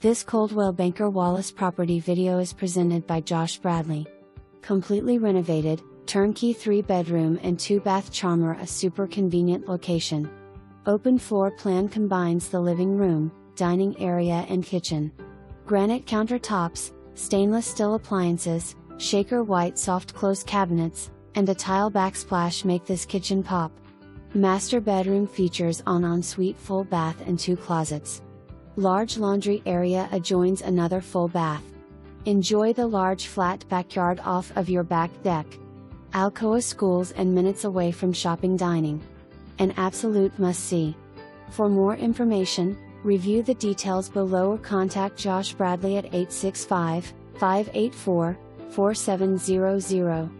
This Coldwell Banker Wallace property video is presented by Josh Bradley. Completely renovated, turnkey 3-bedroom and 2-bath charmer, a super convenient location. Open floor plan combines the living room, dining area and kitchen. Granite countertops, stainless steel appliances, shaker white soft close cabinets, and a tile backsplash make this kitchen pop. Master bedroom features an ensuite full bath and 2 closets. Large laundry area adjoins another full bath. Enjoy the large flat backyard off of your back deck. Alcoa schools and minutes away from shopping dining. An absolute must-see. For more information, review the details below or contact Josh Bradley at 865-584-4700.